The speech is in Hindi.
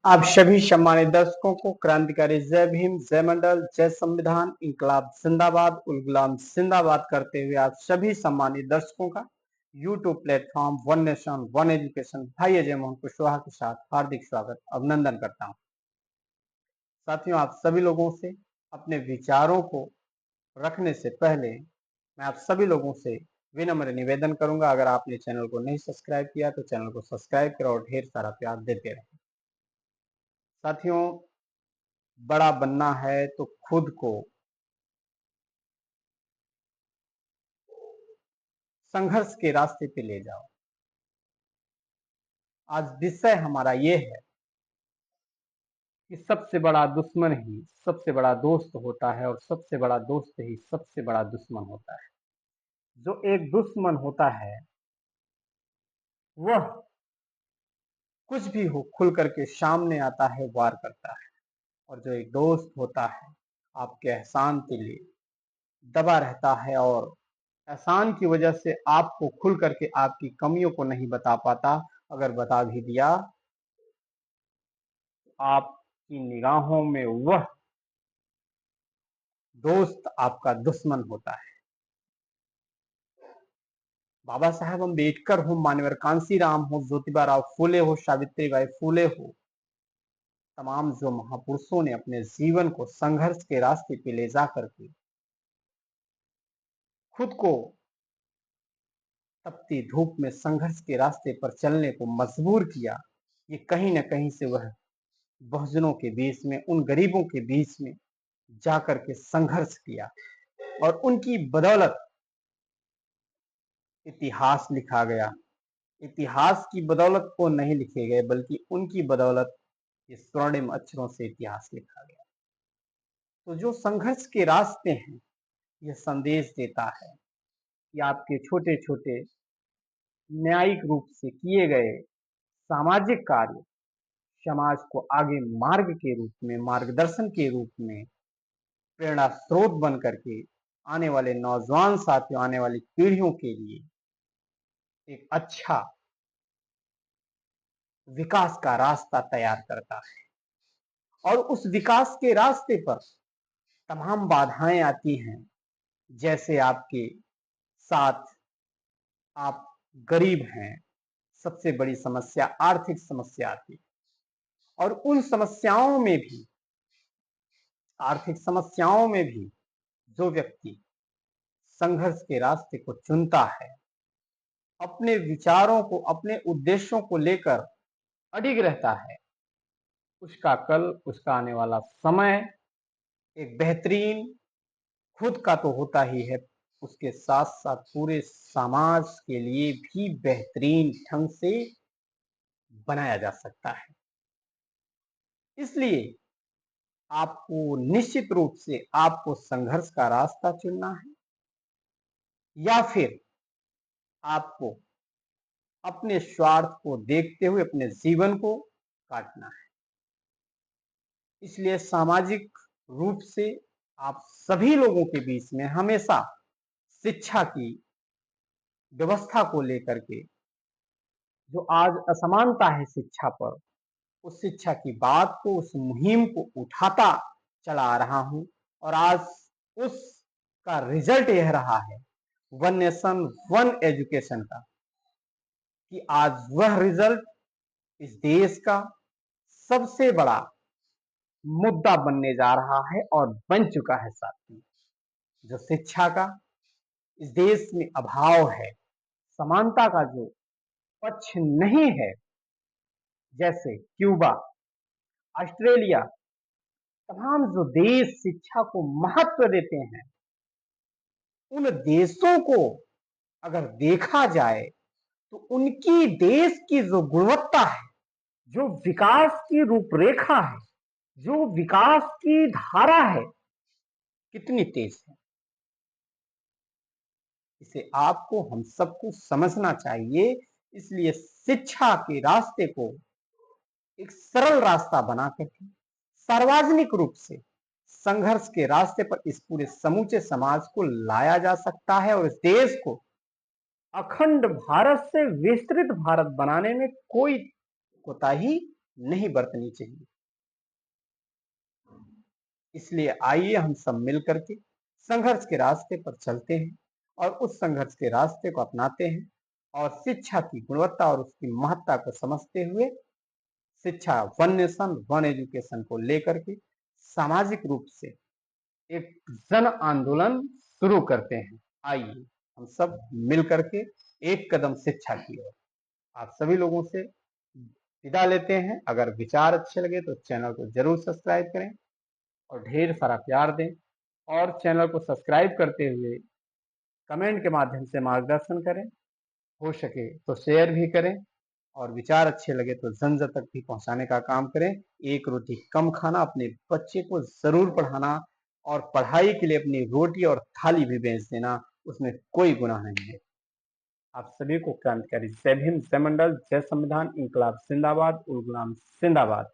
आप सभी सम्मानित दर्शकों को क्रांतिकारी जय भीम, जय मंडल, जय संविधान, इंकलाब जिंदाबाद, उल गुलाम जिंदाबाद करते हुए आप सभी सम्मानित दर्शकों का YouTube platform one nation one education भाई अजय मोहन कुशवाहा के साथ हार्दिक स्वागत अभिनंदन करता हूं। साथियों, आप सभी लोगों से अपने विचारों को रखने से पहले मैं आप सभी लोगों से विनम्र निवेदन करूंगा, अगर आपने चैनल को नहीं सब्सक्राइब किया तो चैनल को सब्सक्राइब करो और ढेर सारा प्यार देते रहें। साथियों, बड़ा बनना है तो खुद को संघर्ष के रास्ते पे ले जाओ। आज विषय हमारा ये है कि सबसे बड़ा दुश्मन ही सबसे बड़ा दोस्त होता है और सबसे बड़ा दोस्त ही सबसे बड़ा दुश्मन होता है। जो एक दुश्मन होता है वह कुछ भी हो खुल करके सामने आता है, वार करता है, और जो एक दोस्त होता है आपके एहसान के लिए दबा रहता है और एहसान की वजह से आपको खुल करके आपकी कमियों को नहीं बता पाता। अगर बता भी दिया तो आपकी निगाहों में वह दोस्त आपका दुश्मन होता है। बाबा साहेब अम्बेडकर हो, मान्यवर कांसीराम हो, ज्योतिबा राव फूले हो, सावित्रीबाई फूले हो, तमाम जो महापुरुषों ने अपने जीवन को संघर्ष के रास्ते पे ले जा करके खुद को तपती धूप में संघर्ष के रास्ते पर चलने को मजबूर किया, ये कहीं न कहीं से वह बहुजनों के बीच में, उन गरीबों के बीच में जाकर के संघर्ष किया और उनकी बदौलत इतिहास लिखा गया। इतिहास की बदौलत को नहीं लिखे गए, बल्कि उनकी बदौलत ये स्वर्णिम अक्षरों से इतिहास लिखा गया। तो जो संघर्ष के रास्ते हैं, यह संदेश देता है कि आपके छोटे छोटे न्यायिक रूप से किए गए सामाजिक कार्य समाज को आगे मार्ग के रूप में, मार्गदर्शन के रूप में प्रेरणा स्रोत बन करके आने वाले नौजवान साथियों, आने वाली पीढ़ियों के लिए एक अच्छा विकास का रास्ता तैयार करता है। और उस विकास के रास्ते पर तमाम बाधाएं आती हैं, जैसे आपके साथ आप गरीब हैं, सबसे बड़ी समस्या आर्थिक समस्या आती है। और उन समस्याओं में भी, आर्थिक समस्याओं में भी जो व्यक्ति संघर्ष के रास्ते को चुनता है, अपने विचारों को, अपने उद्देश्यों को लेकर अडिग रहता है, उसका कल, उसका आने वाला समय एक बेहतरीन खुद का तो होता ही है, उसके साथ साथ पूरे समाज के लिए भी बेहतरीन ढंग से बनाया जा सकता है। इसलिए आपको निश्चित रूप से आपको संघर्ष का रास्ता चुनना है, या फिर आपको अपने स्वार्थ को देखते हुए अपने जीवन को काटना है। इसलिए सामाजिक रूप से आप सभी लोगों के बीच में हमेशा शिक्षा की व्यवस्था को लेकर के, जो आज असमानता है शिक्षा पर, उस शिक्षा की बात को, उस मुहिम को उठाता चला आ रहा हूं। और आज उसका रिजल्ट यह रहा है वन नेशन वन एजुकेशन का, कि आज वह रिजल्ट इस देश का सबसे बड़ा मुद्दा बनने जा रहा है और बन चुका है। साथियों, जो शिक्षा का इस देश में अभाव है, समानता का जो पक्ष नहीं है, जैसे क्यूबा, ऑस्ट्रेलिया, तमाम जो देश शिक्षा को महत्व देते हैं, उन देशों को अगर देखा जाए तो उनकी देश की जो गुणवत्ता है, जो विकास की रूपरेखा है, जो विकास की धारा है, कितनी तेज है, इसे आपको, हम सबको समझना चाहिए। इसलिए शिक्षा के रास्ते को एक सरल रास्ता बना करके सार्वजनिक रूप से संघर्ष के रास्ते पर इस पूरे समूचे समाज को लाया जा सकता है, और इस देश को अखंड भारत से विस्तृत भारत बनाने में कोई कोताही नहीं बरतनी चाहिए। इसलिए आइए हम सब मिल करके संघर्ष के रास्ते पर चलते हैं और उस संघर्ष के रास्ते को अपनाते हैं और शिक्षा की गुणवत्ता और उसकी महत्ता को समझते हुए शिक्षा वन नेशन वन एजुकेशन को लेकर के सामाजिक रूप से एक जन आंदोलन शुरू करते हैं। आइए हम सब मिल करके एक कदम शिक्षा की ओर। आप सभी लोगों से विदा लेते हैं। अगर विचार अच्छे लगे तो चैनल को जरूर सब्सक्राइब करें और ढेर सारा प्यार दें और चैनल को सब्सक्राइब करते हुए कमेंट के माध्यम से मार्गदर्शन करें। हो सके तो शेयर भी करें और विचार अच्छे लगे तो जन जन तक भी पहुंचाने का काम करें। एक रोटी कम खाना, अपने बच्चे को जरूर पढ़ाना और पढ़ाई के लिए अपनी रोटी और थाली भी बेच देना, उसमें कोई गुनाह नहीं है। आप सभी को क्रांतिकारी जय भीम, जय मंडल, जय संविधान, इंकलाब जिंदाबाद, उल गुलाम जिंदाबाद।